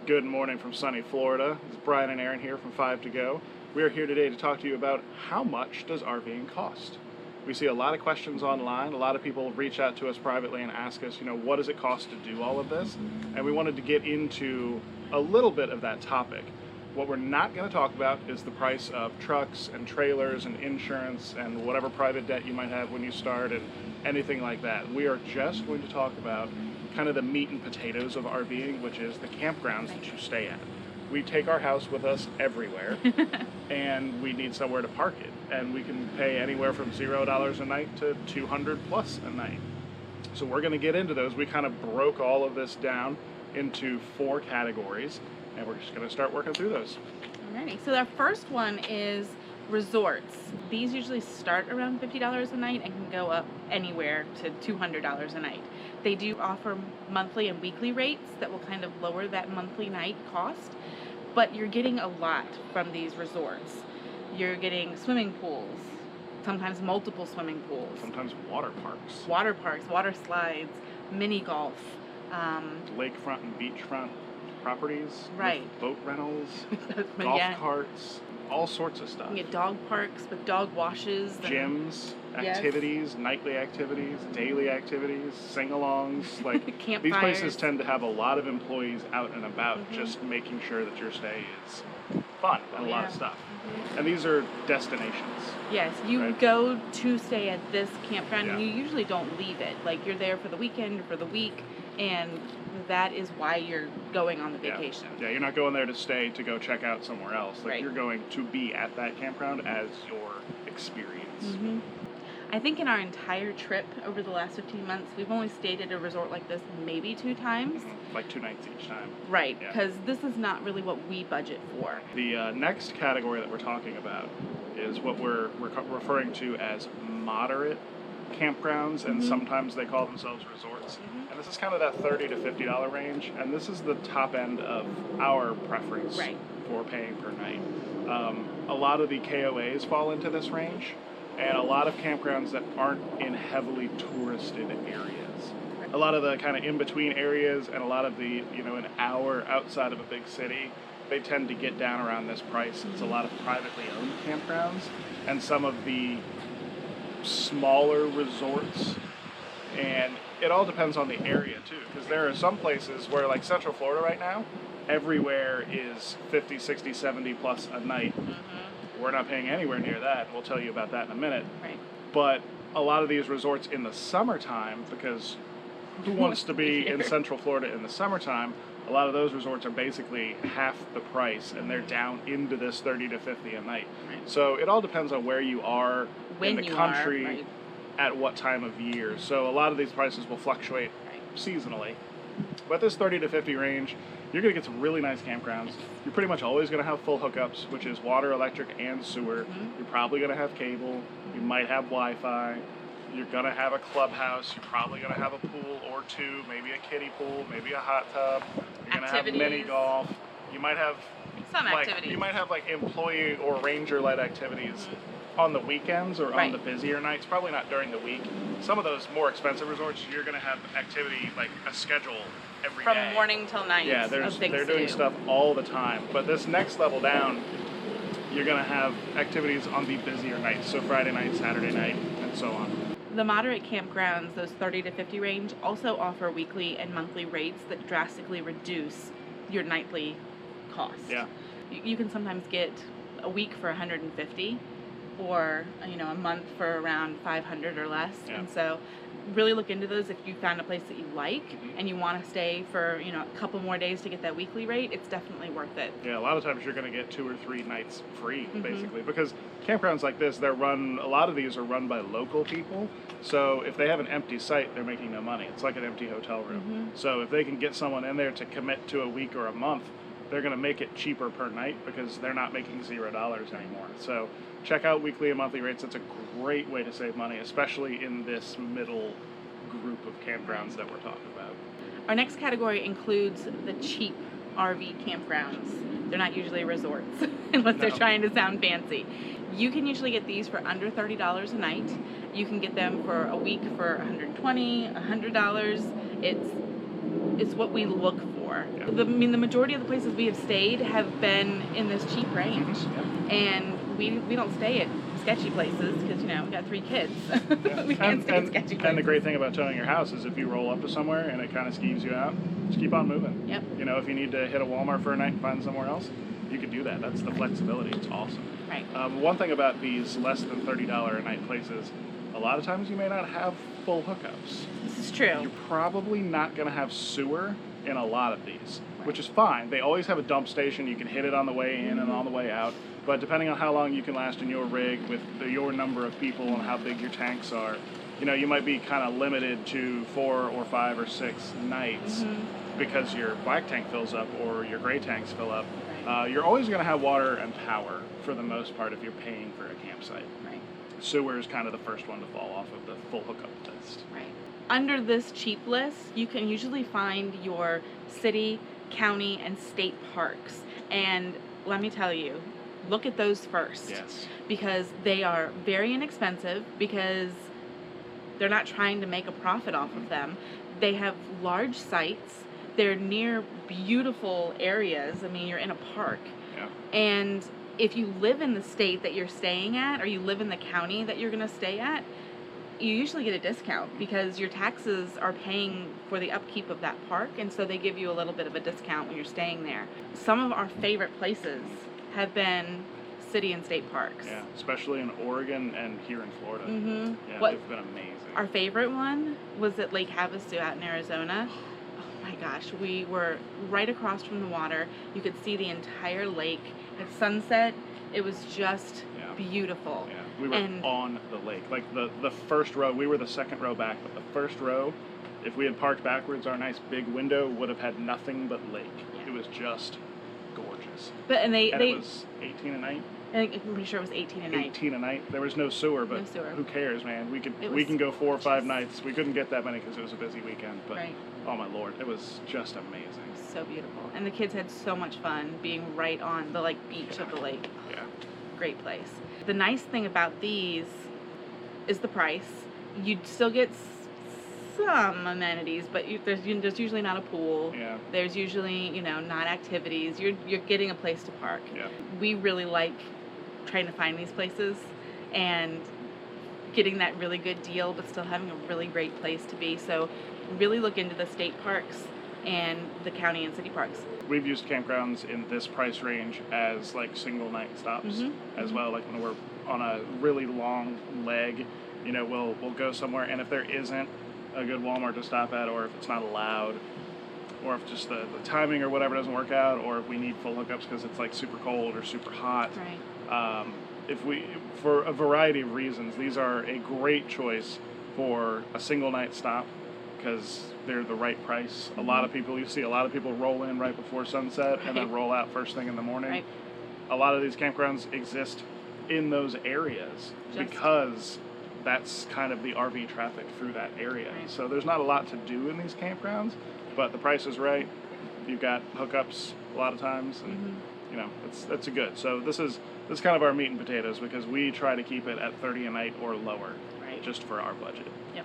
Good morning from sunny Florida. It's Brian and Aaron here from 5 to Go. We are here today to talk to you about how much does RVing cost? We see a lot of questions online. A lot of people reach out to us privately and ask us, what does it cost to do all of this? And we wanted to get into a little bit of that topic. What we're not going to talk about is the price of trucks and trailers and insurance and whatever private debt you might have when you start and anything like that. We are just going to talk about kind of the meat and potatoes of RVing, which is the campgrounds that you stay at. We take our house with us everywhere, and we need somewhere to park it. And we can pay anywhere from $0 a night to $200 plus a night. So we're going to get into those. We kind of broke all of this down into 4 categories, and we're just going to start working through those. Alrighty, so our first one is resorts. These usually start around $50 a night and can go up anywhere to $200 a night. They do offer monthly and weekly rates that will kind of lower that monthly night cost, but you're getting a lot from these resorts. You're getting swimming pools, sometimes multiple swimming pools. Sometimes water parks. Water parks, water slides, mini golf. Lakefront and beachfront properties. Right. With boat rentals, golf carts, all sorts of stuff. You can get dog parks with dog washes. Gyms, activities, nightly activities, daily activities, sing-alongs. Like these places tend to have a lot of employees out and about, just making sure that your stay is fun and a lot of stuff. And these are destinations. Yes, you go to stay at this campground and you usually don't leave it. Like you're there for the weekend or for the week, and that is why you're going on the vacation. Yeah, you're not going there to stay to go check out somewhere else. Like you're going to be at that campground as your experience. I think in our entire trip over the last 15 months, we've only stayed at a resort like this maybe 2 times. Like 2 nights each time. Right, because this is not really what we budget for. The next category that we're talking about is what we're referring to as moderate campgrounds, and sometimes they call themselves resorts. And this is kind of that $30 to $50 range, and this is the top end of our preference for paying per night. A lot of the KOAs fall into this range, and a lot of campgrounds that aren't in heavily touristed areas. A lot of the kind of in-between areas and a lot of the, an hour outside of a big city, they tend to get down around this price. It's a lot of privately owned campgrounds and some of the smaller resorts, and it all depends on the area too, because there are some places where, like Central Florida right now, everywhere is 50, 60, 70 plus a night. We're not paying anywhere near that. We'll tell you about that in a minute. Right. But a lot of these resorts in the summertime, because who wants to be in Central Florida in the summertime, a lot of those resorts are basically half the price, and they're down into this 30 to 50 a night. Right. So it all depends on where you are in the country at what time of year. So a lot of these prices will fluctuate seasonally. But this 30 to 50 range, you're going to get some really nice campgrounds. You're pretty much always going to have full hookups, which is water, electric, and sewer. You're probably going to have cable. You might have Wi-Fi. You're going to have a clubhouse. You're probably going to have a pool or 2, maybe a kiddie pool, maybe a hot tub. You're going to have mini golf. You might have some activities. You might have employee or ranger-led activities on the weekends or on the busier nights. Probably not during the week. Some of those more expensive resorts, you're going to have activity, like a schedule every day. From morning till night. Yeah, they're doing stuff all the time. But this next level down, you're going to have activities on the busier nights. So Friday night, Saturday night, and so on. The moderate campgrounds, those 30 to 50 range, also offer weekly and monthly rates that drastically reduce your nightly cost. Yeah. You can sometimes get a week for $150 or a month for around $500 or less. And so really look into those. If you found a place that you like and you want to stay for a couple more days to get that weekly rate, it's definitely worth it. Yeah, a lot of times you're going to get 2 or 3 nights free, basically, because campgrounds like this, a lot of these are run by local people. So if they have an empty site, they're making no money. It's like an empty hotel room. So if they can get someone in there to commit to a week or a month, they're going to make it cheaper per night because they're not making $0 anymore. So check out weekly and monthly rates. It's a great way to save money, especially in this middle group of campgrounds that we're talking about. Our next category includes the cheap RV campgrounds. They're not usually resorts unless they're trying to sound fancy. You can usually get these for under $30 a night. You can get them for a week for $120, $100. It's what we look for. for. Yeah. I mean, the majority of the places we have stayed have been in this cheap range. Yep. And we don't stay at sketchy places because, you know, we got 3 kids. Yeah. We can't stay at sketchy places. And the great thing about towing your house is if you roll up to somewhere and it kind of skeeves you out, just keep on moving. Yep. You know, if you need to hit a Walmart for a night and find somewhere else, you can do that. That's the flexibility. It's awesome. Right. One thing about these less than $30 a night places, a lot of times you may not have full hookups. This is true. You're probably not going to have sewer in a lot of these, Right. which is fine. They always have a dump station. You can hit it on the way in and on the way out. But depending on how long you can last in your rig with your number of people and how big your tanks are, you know, you might be kind of limited to 4 or 5 or 6 nights because your black tank fills up or your gray tanks fill up. Right. You're always going to have water and power for the most part if you're paying for a campsite. Right. Sewer is kind of the first one to fall off of the full hookup list. Right. Under this cheap list, you can usually find your city, county, and state parks. And let me tell you, look at those first. Yes. Because they are very inexpensive, because they're not trying to make a profit off of them. They have large sites. They're near beautiful areas. I mean, you're in a park. Yeah. And if you live in the state that you're staying at, or you live in the county that you're going to stay at, you usually get a discount because your taxes are paying for the upkeep of that park, and so they give you a little bit of a discount when you're staying there. Some of our favorite places have been city and state parks. Yeah, especially in Oregon and here in Florida. Mm-hmm. Yeah, they've been amazing. Our favorite one was at Lake Havasu out in Arizona. Oh my gosh, we were right across from the water. You could see the entire lake at sunset. It was just beautiful. Yeah, we were on the lake. Like the first row, we were the second row back, but the first row, if we had parked backwards, our nice big window would have had nothing but lake. Yeah. It was just gorgeous. But it was 18 a night. I'm pretty sure it was 18 a night. 18 a night. There was no sewer, but who cares, man? We can go 4 or 5 nights. We couldn't get that many because it was a busy weekend. But oh my lord, it was just amazing. So beautiful, and the kids had so much fun being right on the beach of the lake. Yeah. Great place. The nice thing about these is the price. You'd still get some amenities, but there's usually not a pool. Yeah. There's usually, not activities. You're getting a place to park. Yeah. We really like trying to find these places and getting that really good deal, but still having a really great place to be. So really look into the state parks and the county and city parks. We've used campgrounds in this price range as single night stops as well. Like when we're on a really long leg, we'll go somewhere, and if there isn't a good Walmart to stop at, or if it's not allowed, or if just the timing or whatever doesn't work out, or if we need full hookups because it's super cold or super hot. Right. For a variety of reasons, these are a great choice for a single night stop because they're the right price. You see a lot of people roll in right before sunset and then roll out first thing in the morning. Right. A lot of these campgrounds exist in those areas because that's kind of the RV traffic through that area. Right. So there's not a lot to do in these campgrounds, but the price is right. You've got hookups a lot of times, and it's a good. So this is kind of our meat and potatoes because we try to keep it at $30 a night or lower, just for our budget. Yep.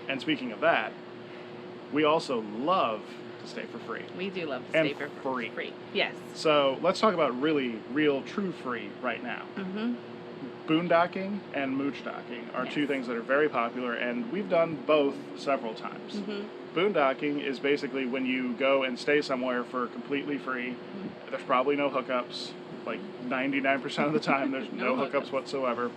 And speaking of that, we also love to stay for free. We do love to stay for free. Yes. So let's talk about really, real, true free right now. Mm-hmm. Boondocking and mooch-docking are two things that are very popular, and we've done both several times. Mm-hmm. Boondocking is basically when you go and stay somewhere for completely free. Mm-hmm. There's probably no hookups. 99% of the time, there's no hookups whatsoever.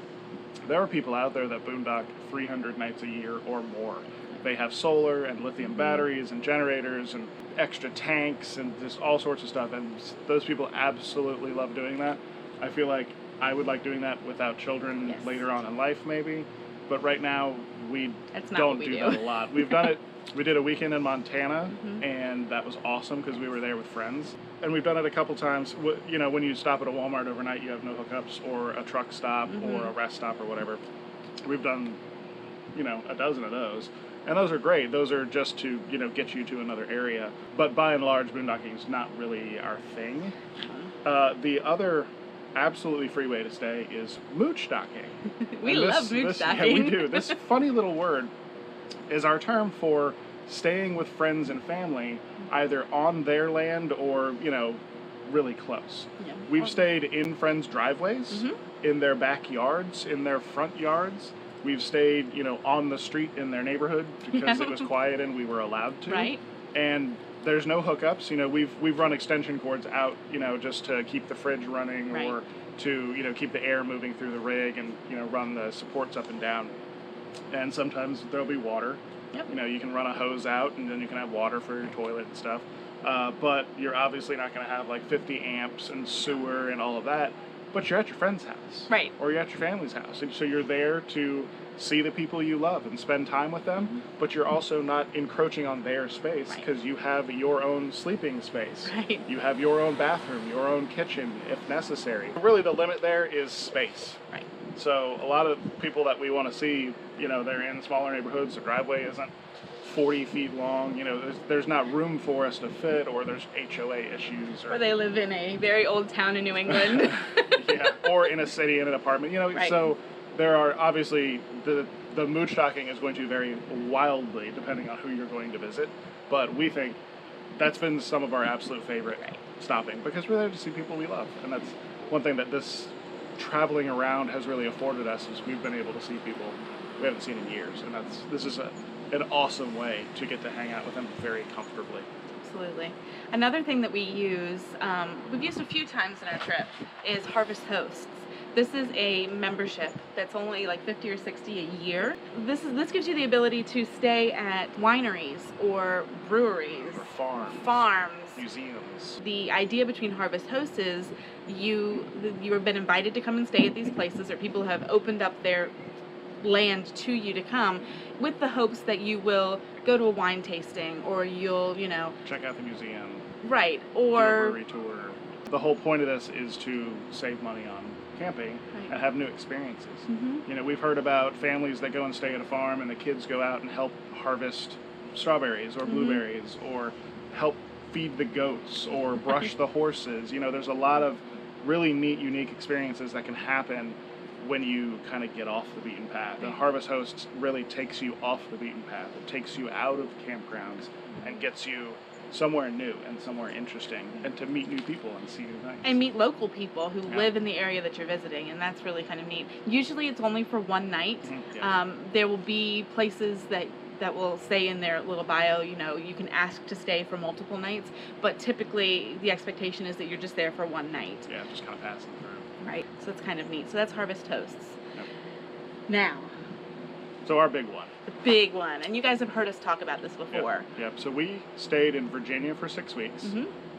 There are people out there that boondock 300 nights a year or more. They have solar and lithium batteries and generators and extra tanks and just all sorts of stuff, and those people absolutely love doing that. I feel like I would like doing that without children later on in life maybe, but right now we don't do that a lot. We've done it. We did a weekend in Montana, and that was awesome because we were there with friends. And we've done it a couple times. When you stop at a Walmart overnight, you have no hookups, or a truck stop, or a rest stop, or whatever. We've done, a dozen of those. And those are great. Those are just to, get you to another area. But by and large, boondocking is not really our thing. The other absolutely free way to stay is mooch-docking. We love mooch-docking. Yeah, we do. This funny little word is our term for staying with friends and family, either on their land or, really close. Yeah. We've stayed in friends' driveways, in their backyards, in their front yards. We've stayed, on the street in their neighborhood because it was quiet and we were allowed to. Right. And there's no hookups. We've run extension cords out, just to keep the fridge running, Right. or to, keep the air moving through the rig and, run the supports up and down. And sometimes there'll be water. Yep. You can run a hose out and then you can have water for your toilet and stuff. But you're obviously not going to have like 50 amps and sewer and all of that. But you're at your friend's house. Right. Or you're at your family's house. And so you're there to see the people you love and spend time with them. But you're also not encroaching on their space because you have your own sleeping space. Right. You have your own bathroom, your own kitchen if necessary. Really the limit there is space. Right. So a lot of people that we want to see, they're in smaller neighborhoods. The driveway isn't 40 feet long. There's not room for us to fit, or there's HOA issues. Or they live in a very old town in New England. Yeah, or in a city in an apartment. Right. So there are obviously the mood stocking is going to vary wildly depending on who you're going to visit. But we think that's been some of our absolute favorite stopping because we're there to see people we love, and that's one thing that this traveling around has really afforded us is we've been able to see people we haven't seen in years, and this is an awesome way to get to hang out with them very comfortably. Absolutely. Another thing that we use, we've used a few times in our trip, is Harvest Hosts. This is a membership that's only like $50 or $60 a year. This gives you the ability to stay at wineries or breweries Or farms, museums. The idea between Harvest Hosts is you have been invited to come and stay at these places, or people have opened up their land to you to come with the hopes that you will go to a wine tasting, or you'll, check out the museum. Right. Do a Or brewery tour. The whole point of this is to save money on camping and have new experiences. We've heard about families that go and stay at a farm and the kids go out and help harvest strawberries or blueberries or help feed the goats or brush the horses. There's a lot of really neat, unique experiences that can happen when you kind of get off the beaten path. And Harvest Hosts really takes you off the beaten path. It takes you out of campgrounds and gets you somewhere new and somewhere interesting, and to meet new people and see new things. And meet local people who live in the area that you're visiting, and that's really kind of neat. Usually it's only for one night. There will be places that will say in their little bio, you can ask to stay for multiple nights, but typically the expectation is that you're just there for one night. Yeah, just kind of passing through. Right, so it's kind of neat. So that's Harvest Hosts. Yep. Now, so our big one. the big one, and you guys have heard us talk about this before. Yep. So we stayed in Virginia for 6 weeks.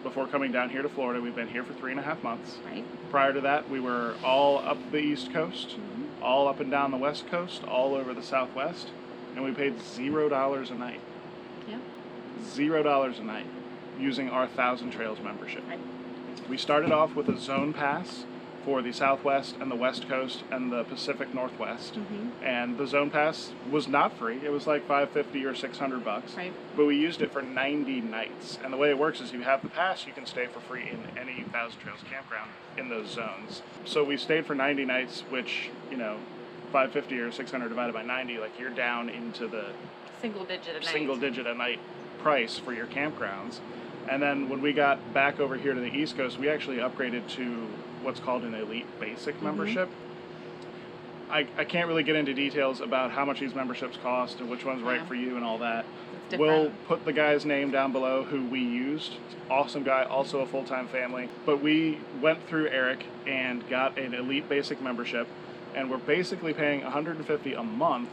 Before coming down here to Florida. We've been here for 3.5 months. Right. Prior to that, we were all up the East Coast, all up and down the West Coast, all over the Southwest, and we paid $0 a night. Yeah. $0 a night using our 1,000 Trails membership. Right. We started off with a zone pass for the Southwest and the West Coast and the Pacific Northwest. And the zone pass was not free. It was like $550 or $600. Right. But we used it for 90 nights. And the way it works is you have the pass, you can stay for free in any 1,000 Trails campground in those zones. So we stayed for 90 nights, which, $550 or $600 divided by 90, like you're down into the Single digit a night price for your campgrounds. And then when we got back over here to the East Coast, we actually upgraded to what's called an Elite Basic membership. I can't really get into details about how much these memberships cost and which one's right for you and all that. We'll put the guy's name down below who we used. Awesome guy, also a full-time family. But we went through Eric and got an Elite Basic membership, and we're basically paying $150 a month,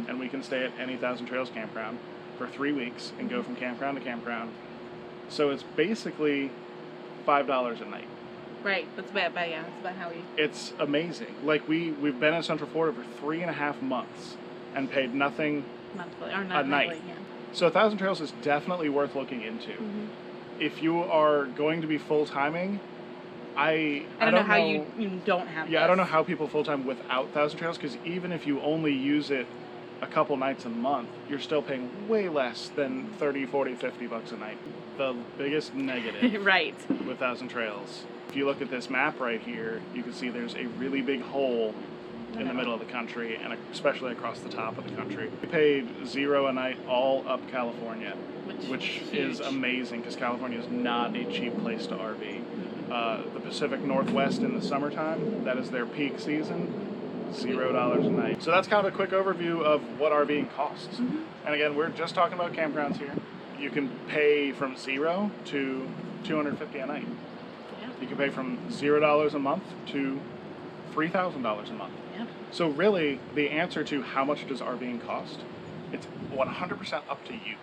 and we can stay at any 1,000 Trails campground for 3 weeks and go from campground to campground. So it's basically $5 a night. Right, that's about how we... It's amazing. Like, we've been in Central Florida for 3.5 months and paid nothing monthly, or not a monthly, night. Yeah. So 1,000 Trails is definitely worth looking into. If you are going to be full-timing, I don't know how you don't have I don't know how people full-time without 1,000 Trails, because even if you only use it a couple nights a month, you're still paying way less than $30, $40, $50 a night. The biggest negative right. with 1,000 Trails. If you look at this map right here, you can see there's a really big hole in the middle of the country, and especially across the top of the country. We paid $0 a night all up California, which is amazing because California is not a cheap place to RV. The Pacific Northwest in the summertime, that is their peak season, $0 a night. So that's kind of a quick overview of what RVing costs. And again, we're just talking about campgrounds here. You can pay from $0 to $250 a night. You can pay from $0 a month to $3,000 a month. So really, the answer to how much does RVing cost, it's 100% up to you.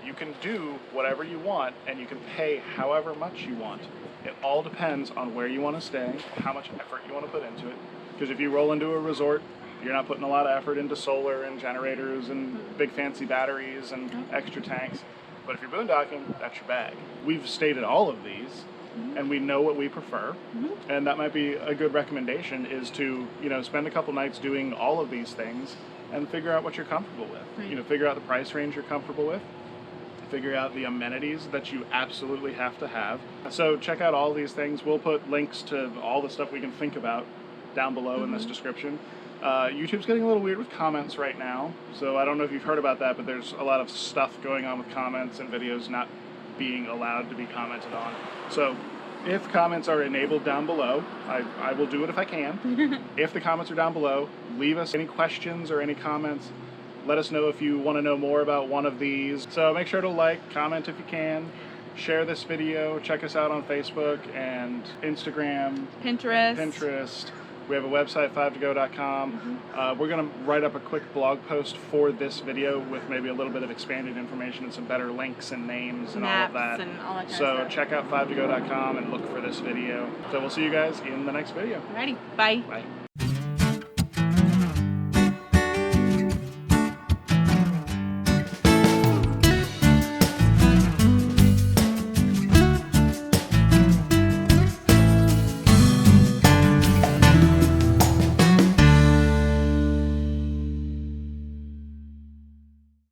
You can do whatever you want, and you can pay however much you want. It all depends on where you want to stay, how much effort you want to put into it. Because if you roll into a resort, you're not putting a lot of effort into solar and generators and big fancy batteries and extra tanks. But if you're boondocking, that's your bag. We've stated all of these, and we know what we prefer, and that might be a good recommendation, is to, you know, spend a couple nights doing all of these things and figure out what you're comfortable with. You know, figure out the price range you're comfortable with, figure out the amenities that you absolutely have to have. So check out all these things. We'll put links to all the stuff we can think about down below in this description. YouTube's getting a little weird with comments right now, so I don't know if you've heard about that, but there's a lot of stuff going on with comments and videos not being allowed to be commented on. So if comments are enabled down below, I will do it if I can. If the comments are down below, leave us any questions or any comments. Let us know if you want to know more about one of these. So make sure to like, comment if you can, share this video, check us out on Facebook and Instagram, Pinterest. We have a website, 5togo.com. We're going to write up a quick blog post for this video with maybe a little bit of expanded information and some better links and names and all of that. And all that kind of So stuff. check out 5togo.com and look for this video. So we'll see you guys in the next video. Alrighty, bye. Bye.